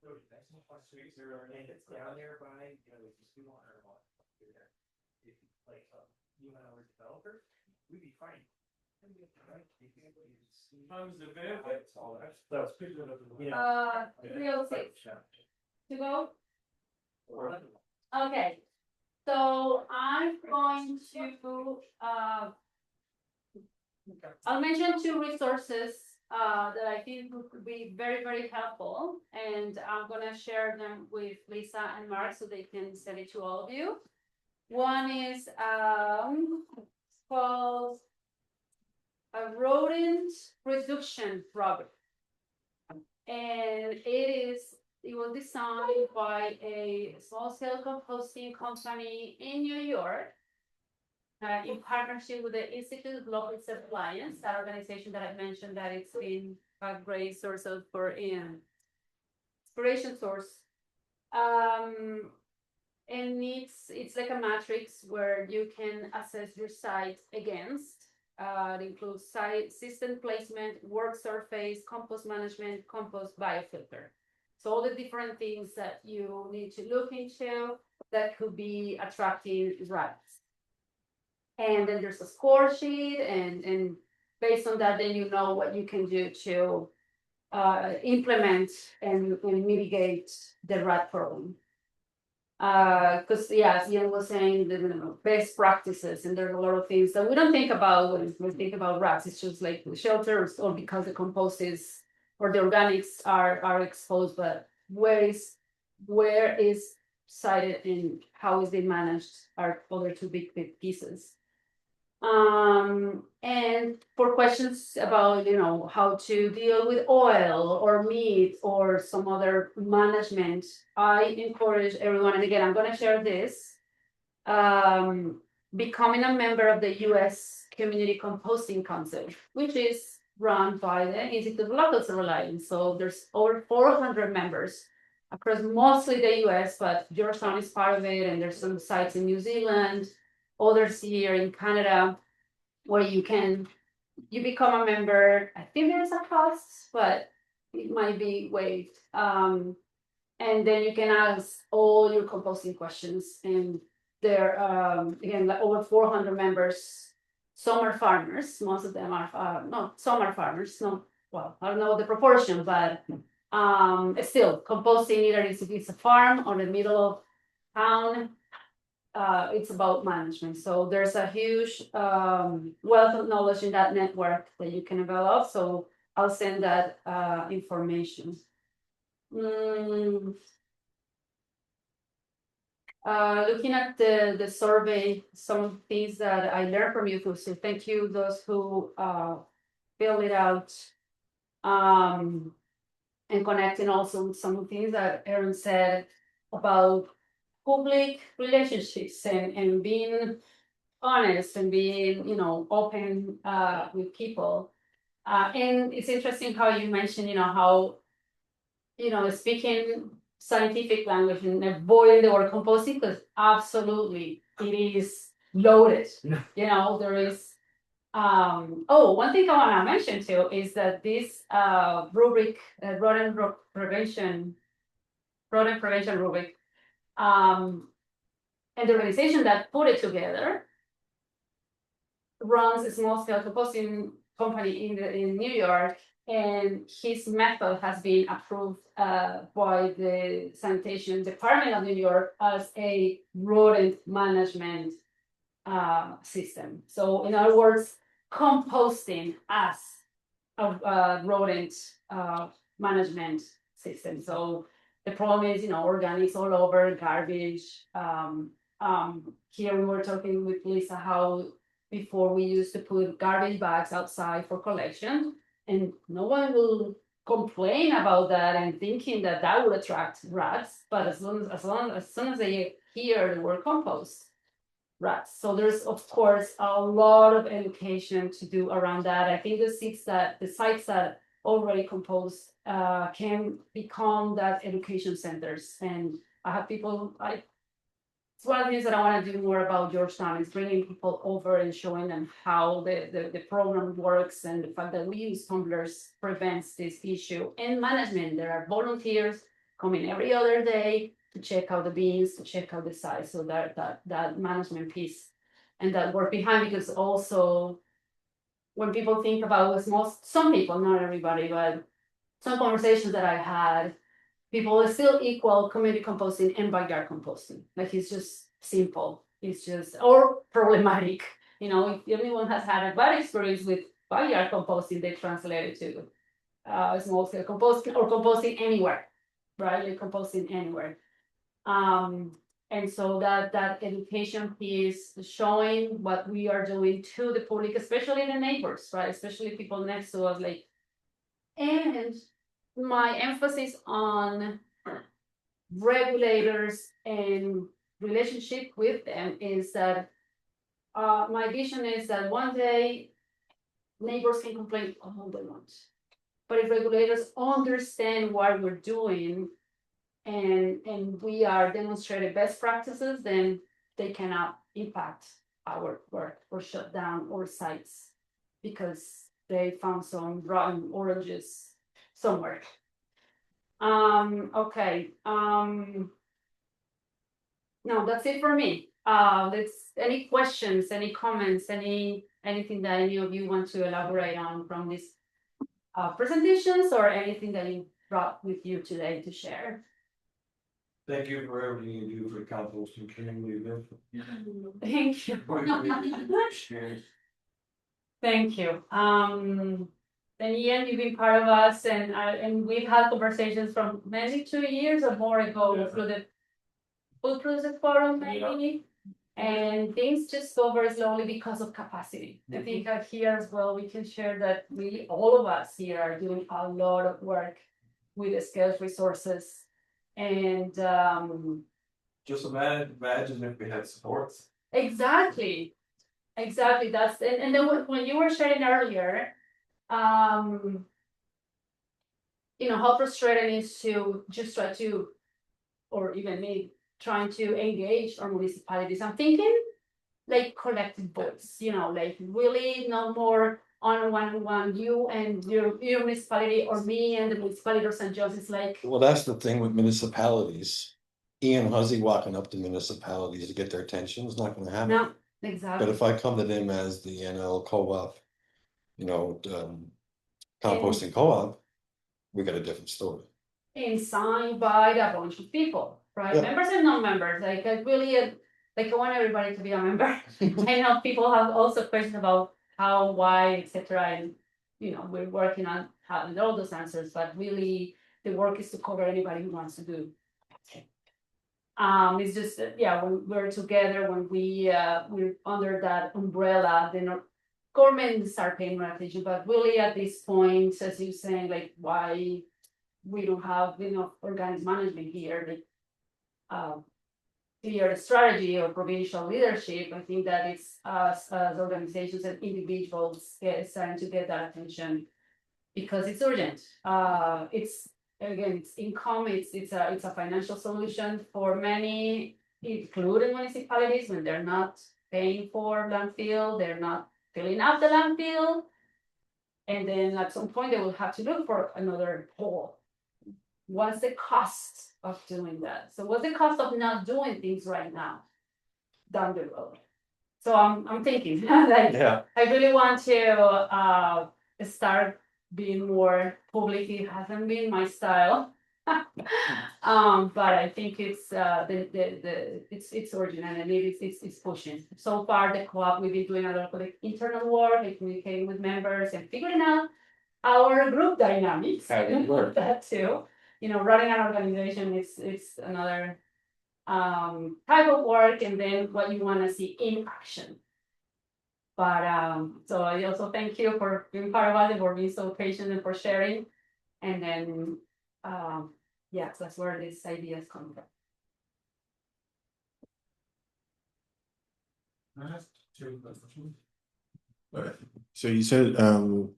And it's down there by, just we want our there. If like you and our developer, we'd be fine. Real estate. To go? Okay. So I'm going to I'll mention two resources that I think would be very, very helpful. And I'm gonna share them with Lisa and Mark so they can send it to all of you. One is called a rodent reduction robot. And it was designed by a small-scale composting company in New York in partnership with the Institute of Global Self-Reliance, that organization that I mentioned that it's been a great source of inspiration source. And it's like a matrix where you can assess your site against. It includes site system placement, work surface, compost management, compost biofilter. So all the different things that you need to look into that could be attracting rats. And then there's a score sheet, and based on that, then you know what you can do to implement and mitigate the rat problem. Because as Ian was saying, the best practices, and there's a lot of things that we don't think about when we think about rats. It's just like the shelters, or because the compost is, or the organics are exposed, but where is sited and how is it managed are other two big pieces. And for questions about, how to deal with oil or meat or some other management, I encourage everyone, and again, I'm going to share this, becoming a member of the U.S. Community Composting Council, which is run by the Institute of Local Self-Reliance. So there's over 400 members across mostly the U.S., but Georgetown is part of it, and there's some sites in New Zealand, others here in Canada, where you become a member. I think there's a cost, but it might be waived. And then you can ask all your composting questions. And there, again, like over 400 members. Some are farmers. Most of them are some are farmers. No, well, I don't know the proportion, but still, composting either it's a farm or the middle of town. It's about management. So there's a huge wealth of knowledge in that network that you can develop. So I'll send that information. Looking at the survey, some things that I learned from you, so thank you those who filled it out, and connecting also with some of the things that Erin said about public relationships and being honest and being, open with people. And it's interesting how you mentioned, how, speaking scientific language and avoiding the word composting, because absolutely it is loaded. There is. One thing I want to mention too is that this rubric, rodent prevention rubric, and the organization that put it together runs a small-scale composting company in New York, and his method has been approved by the sanitation department of New York as a rodent management system. So in other words, composting as a rodent management system. So the problem is, organics all over, garbage. Here we were talking with Lisa how before we used to put garbage bags outside for collection, and no one will complain about that and thinking that would attract rats. But as soon as they hear the word compost, rats. So there's of course a lot of education to do around that. I think the sites that already compost can become that education centers. And I have people, it's one of the things that I want to do more about Georgetown is bringing people over and showing them how the program works, and the fact that we use tumblers prevents this issue. And management, there are volunteers come in every other day to check out the beans, to check out the size. So that management piece and that work behind, because also when people think about some people, not everybody, but some conversations that I had, people still equal community composting and backyard composting. Like it's just simple. It's just or problematic. You know, if anyone has had a bad experience with backyard composting, they translate it to small scale composting or composting anywhere, right? Like composting anywhere. And so that education piece, showing what we are doing to the public, especially the neighbors, right? Especially people next to us, like, and my emphasis on regulators and relationship with them is that my vision is that one day neighbors can complain all they want, but if regulators understand what we're doing and we are demonstrating best practices, then they cannot impact our work or shut down our sites because they found some rotten oranges somewhere. Okay. No, that's it for me. Let's any questions, any comments, anything that any of you want to elaborate on from these presentations or anything that you brought with you today to share. Thank you for everything you do for the composting community. Thank you. Thank you. And Ian, you've been part of us, and we've had conversations from maybe 2 years or more ago through the Food Producer Forum, maybe. And things just go very slowly because of capacity. I think here as well, we can share that all of us here are doing a lot of work with the scarce resources. And Just imagine if we had supports. exactly. That's and then when you were sharing earlier, how frustrating it is to just try to, or even me trying to engage our municipalities. I'm thinking like collective voice, like really no more on one, you and your municipality or me and the municipality of St. John's. It's like, Well, that's the thing with municipalities. Ian Huzzy walking up to municipalities to get their attention is not gonna happen. no, But exactly. if I come to them as the NL co-op, composting co-op, we got a different story. And signed by a bunch of people, right? Yeah. Members and non-members. Like I want everybody to be a member. I know people have also questions about how, why, etc. And we're working on having all those answers, but really the work is to cover anybody who wants to do. It's just when we're together, when we're under that umbrella, then government start paying more attention. But really at this point, as you're saying, like why we don't have enough organic management here, like clear strategy or provincial leadership. I think that it's us as organizations and individuals starting to get that attention because it's urgent. It's income. It's a financial solution for many, including municipalities, when they're not paying for landfill, they're not filling up the landfill, and then at some point they will have to look for another hole. What's the cost of doing that? So what's the cost of not doing things right now down the road? So I'm thinking like I really want to start being more public. It hasn't been my style. But I think it's it's urgent and it's pushing. So far the co-op, we've been doing a lot of like internal work, like communicating with members and figuring out our group dynamics. That too. Running an organization is another type of work, and then what you want to see in action. But so I also thank you for being part of it and for being so patient and for sharing. And then that's where these ideas come from. So you said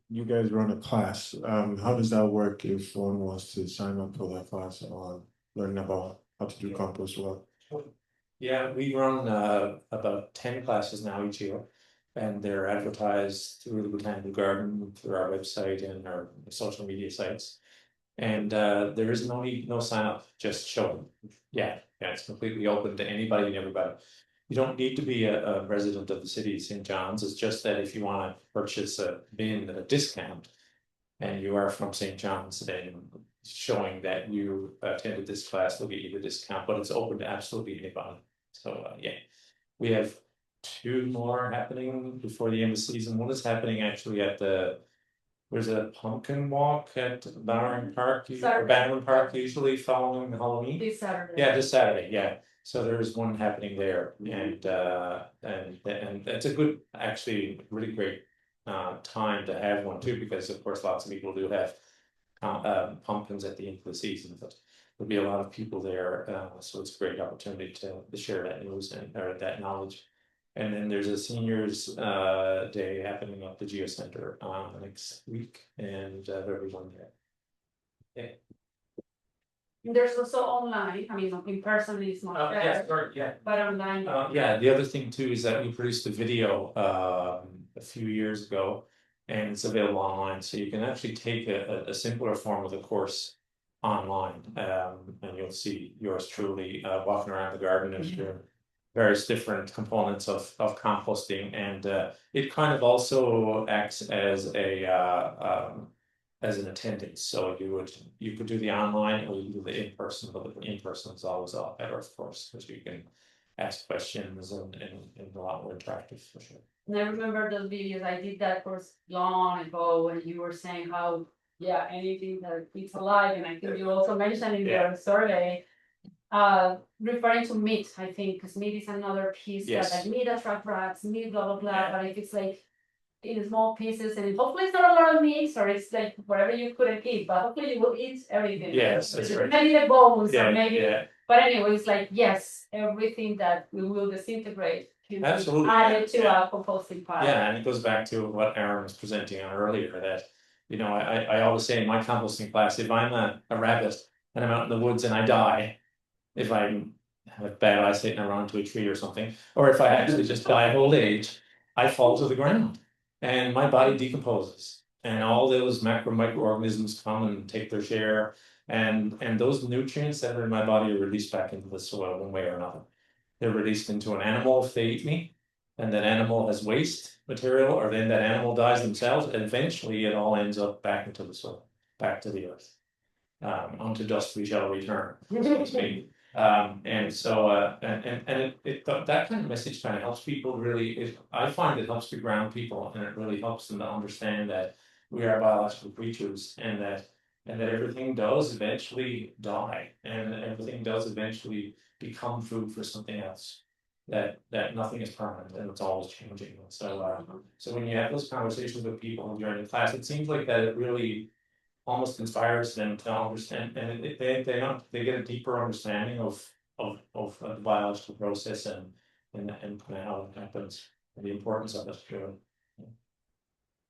you guys run a class. How does that work if one wants to sign up for that class or learn about how to do compost work? Yeah, we run about 10 classes now each year, and they're advertised through the Botanical Garden, through our website and our social media sites. And there is no sign up, just show them. Yeah, it's completely open to anybody and everybody. You don't need to be a resident of the city of St. John's, it's just that if you want to purchase a bin at a discount. And you are from St. John's, then showing that you attended this class will get you the discount, but it's open to absolutely anybody. So yeah, we have 2 more happening before the end of the season. One is happening actually at there's a pumpkin walk at Barron Park, or Saturday. Barron Park, usually following Halloween. This Saturday. Yeah, this Saturday, yeah. So there's one happening there, and it's a good, actually, really great time to have one too, because of course lots of people do have pumpkins at the end of the season, but there'll be a lot of people there, so it's a great opportunity to share that news or that knowledge. And then there's a seniors day happening at the Geo Center next week, and everyone there. Yeah. There's also online, I mean, in person is not Yeah, there, sorry, yeah. but online. Yeah, the other thing too is that we produced a video a few years ago, and it's available online, so you can actually take a simpler form of the course online, and you'll see yours truly walking around the garden and doing various different components of composting, and it kind of also acts as as an attendance. So you could do the online or you do the in-person, but the in-person is always a lot better, of course, because you can ask questions and a lot more interactive for sure. And I remember those videos, I did that for long ago when you were saying how, yeah, anything that it's alive, and I think you also mentioned in your survey, referring to meat, I think, because meat is another piece Yes. that like meat attract rats, meat blah blah blah, Yeah. but if it's like in small pieces, and hopefully it's not a lot of meat, or it's like whatever you couldn't eat, but hopefully you will eat everything. Yes, that's right. Maybe the bones, Yeah, or maybe, yeah, but anyway, it's like, yes, everything that we will disintegrate can be Absolutely, added to yeah. our composting pile. yeah, and it goes back to what Aaron was presenting on earlier, that, you know, I always say in my composting class, if I'm a rabbit and I'm out in the woods and I die, if I have bad eyesight and I run into a tree or something, or if I actually just die of old age, I fall to the ground and my body decomposes, and all those microorganisms come and take their share, and those nutrients that are in my body are released back into the soil one way or another. They're released into an animal if they eat me, and that animal has waste material, or then that animal dies themselves, and eventually it all ends up back into the soil, back to the earth. Unto dust we shall return, so to speak. And so that kind of message kind of helps people really. I find it helps to ground people, and it really helps them to understand that we are biological creatures, and that everything does eventually die, and everything does eventually become food for something else. That nothing is permanent, and it's always changing. So when you have those conversations with people during the class, it seems like that it really almost inspires them to understand, and they get a deeper understanding of the biological process and how it happens, and the importance of it.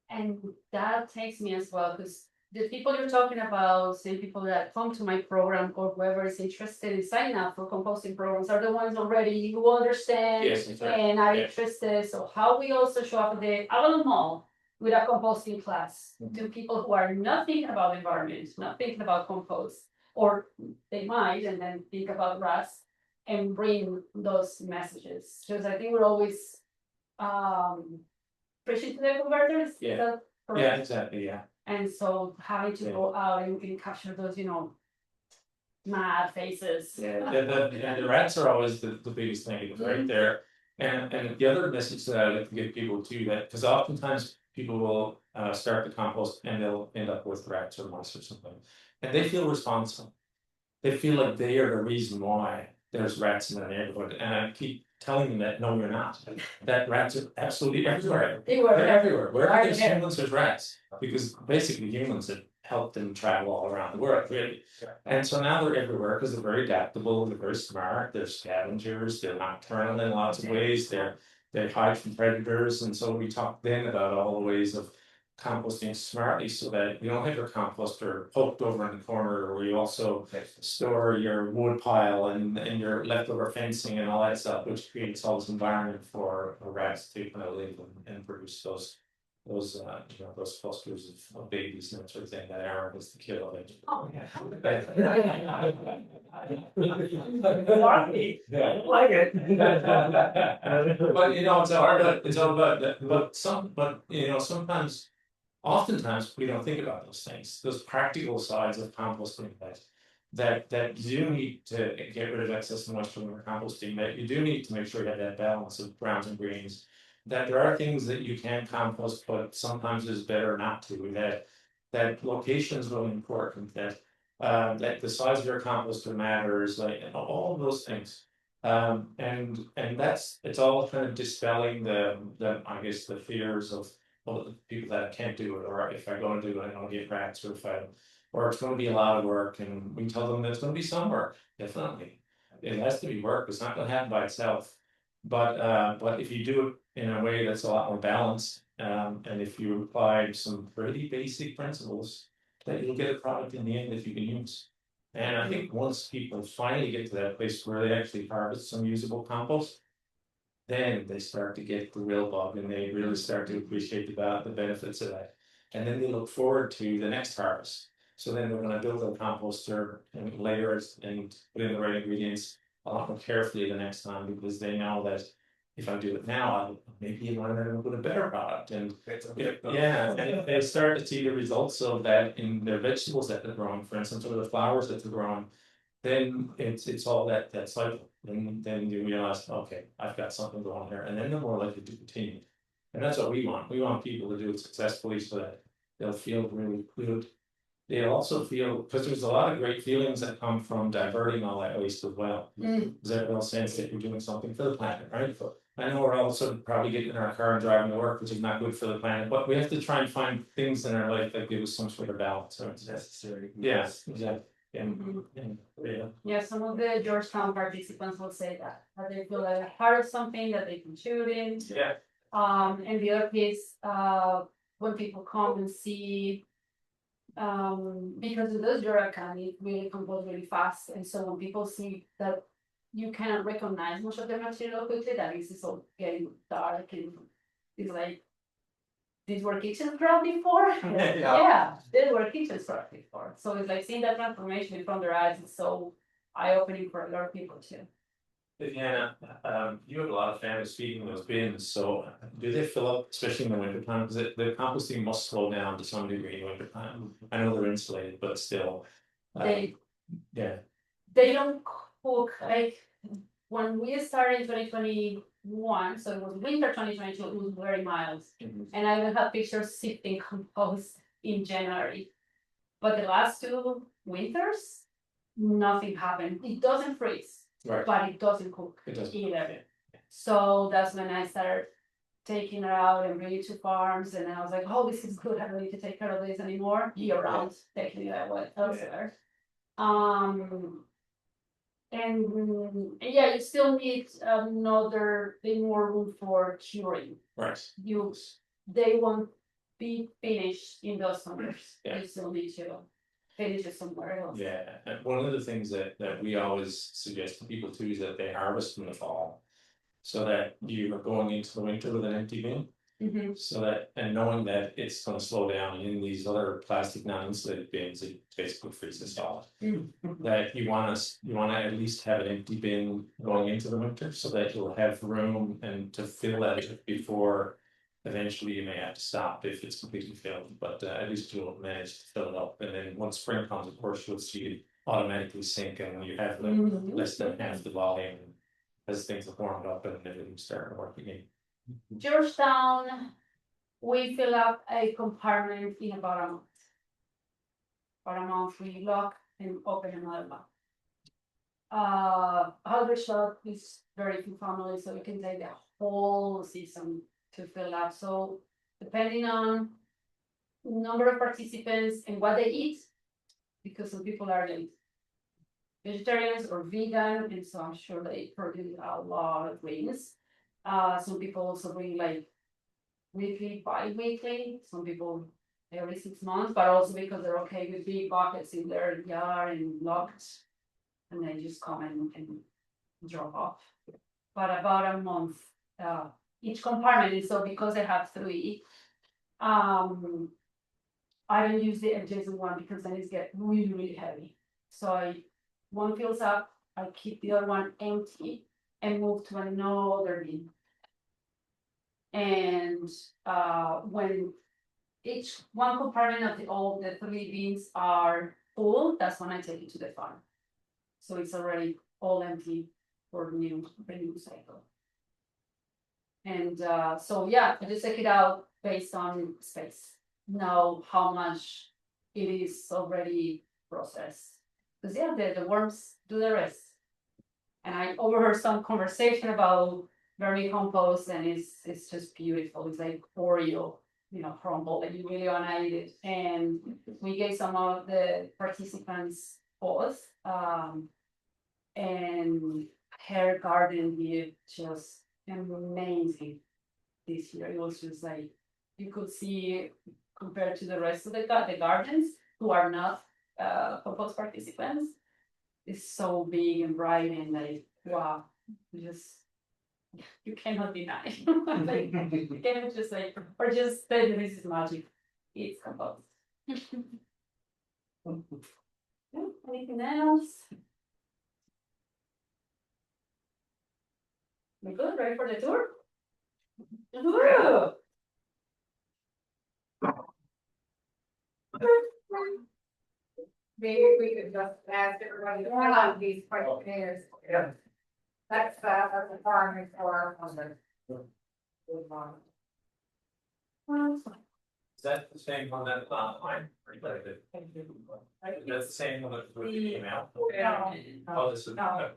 And that takes me as well, because the people you're talking about, same people that come to my program, or whoever is interested in signing up for composting programs, are the ones already who understand Yes, exactly. and are Yeah. interested. So how we also show up at the Avalon Mall with a composting class to people who are not thinking about environment, not thinking about compost, or they might and then think about rats, and bring those messages. Because I think we're always preaching to the converters. Yeah. Is that Yeah, correct? exactly, yeah. And so having to go out and capture those, mad faces. Yeah, and the rats are always the biggest negative right there. And the other message that I like to give people too, that because oftentimes people will start the compost and they'll end up with rats or mice or something, and they feel responsible. They feel like they are the reason why there's rats in their neighborhood, and I keep telling them that no, you're not. That rats are absolutely everywhere. They're everywhere. Wherever there's humans, there's rats, because basically humans have helped them travel all around the world, really. And so now they're everywhere because they're very adaptable, they're very smart, they're scavengers, they're nocturnal in lots of ways, they hide from predators, and so we talk then about all the ways of composting smartly so that you don't have your composter poked over in the corner, where you also store your wood pile and your leftover fencing and all that stuff, which creates all this environment for rats to kind of live and produce those those those clusters of babies and that sort of thing that Aaron was the kid of it. Oh, yeah. Like it. But it's all about that, but sometimes, oftentimes, we don't think about those things, those practical sides of composting that you do need to get rid of excess moisture when you're composting, that you do need to make sure you have that balance of browns and greens. That there are things that you can compost, but sometimes it's better not to, that location is really important, that the size of your composter matters, like, and all of those things. And it's all kind of dispelling the I guess the fears of, well, the people that can't do it, or if I go and do it, I'm gonna get rats, or it's gonna be a lot of work, and we tell them there's gonna be some work, definitely. It has to be work, it's not gonna happen by itself. But if you do it in a way that's a lot more balanced, and if you apply some pretty basic principles, that you'll get a product in the end that you can use. And I think once people finally get to that place where they actually harvest some usable compost, then they start to get the real bug, and they really start to appreciate the benefits of that. And then they look forward to the next harvest. So then they're gonna build a composter and layer it and put in the right ingredients a lot more carefully the next time, because they know that if I do it now, I'll maybe learn to put a better product. And and if they start to see the results of that in their vegetables that they're growing, for instance, or the flowers that they're growing, then it's all that cycle. And then you realize, okay, I've got something going here, and then they're more likely to continue. And that's what we want. We want people to do it successfully so that they'll feel really good. They'll also feel, because there's a lot of great feelings that come from diverting all that waste as well. There's that real sense that you're doing something for the planet, right? I know we're also probably getting in our car and driving to work, which is not good for the planet, but we have to try and find things in our life that give us some sort of balance. So it's necessary. Yeah, exactly. Yeah, some of the Georgetown participants will say that they feel like a part of something that they contribute in. Yeah. And the other piece, when people come and see, because it does your account, it really compose really fast, and so when people see that you cannot recognize much of the material quickly, that is all getting dark, and it's like, these were kitchens brought before. Yeah, these were kitchens brought before. So it's like seeing that transformation in front of their eyes is so eye-opening for a lot of people too. Viviana, you have a lot of families feeding those bins, so do they fill up, especially in the winter time? Because the composting must slow down to some degree in winter time. I know they're insulated, but still. They don't cook, like, when we started in 2021, so it was winter 2022, it was very mild. And I will have pictures sifting compost in January. But the last 2 winters, nothing happened. It doesn't freeze. Right. But it doesn't cook doesn't. either. So that's when I started taking it out and bringing it to farms, and I was like, oh, this is good, I don't need to take care of this anymore, year round, taking it out elsewhere. And yeah, you still need another bit more room for curing. Right. They won't be finished in those summers. Yeah. You still need to finish it somewhere else. Yeah, and one of the things that we always suggest to people too is that they harvest in the fall. So that you are going into the winter with an empty bin. So that, and knowing that it's gonna slow down in these other plastic non-insulated bins, it basically freezes solid. That you wanna at least have an empty bin going into the winter, so that you'll have room and to fill that before eventually you may have to stop if it's completely filled, but at least you'll manage to fill it up. And then once spring comes, of course, you'll see it automatically sink, and you have less than half the volume as things have warmed up and everything's starting to work again. Georgetown, we fill up a compartment in about a month. About a month, we lock and open another lock. Aldershot is very few families, so we can take the whole season to fill up. So depending on number of participants and what they eat, because some people are like vegetarians or vegan, and so I'm sure they produce a lot of greens. Some people also bring like weekly, bi-weekly, some people every 6 months, but also because they're okay with big buckets in their yard and locked, and they just come and drop off. But about a month each compartment, and so because they have 3, I don't use the adjacent one because then it's get really, really heavy. So one fills up, I keep the other one empty and move to another bin. And when each one compartment of all the 3 bins are full, that's when I take it to the farm. So it's already all empty for the new cycle. And so yeah, I just take it out based on space. Know how much it is already processed. Because yeah, the worms do the rest. And I overheard some conversation about vermicompost, and it's just beautiful. It's like Oreo, crumble, and you really wanna eat it. And we gave some of the participants both, and her garden did just amazing this year. It was just like you could see compared to the rest of the gardens who are not compost participants. It's so big and bright and like wow, you cannot deny. Like, you cannot just like or just say that this is magic. It's compost. Anything else? We good? Ready for the tour? Woo! Maybe we could just ask everybody to fill out these questionnaires. Yeah. That's the farming for on the. Is that the same one that's online? That's the same one that's with the email? Yeah. Oh, this is. No.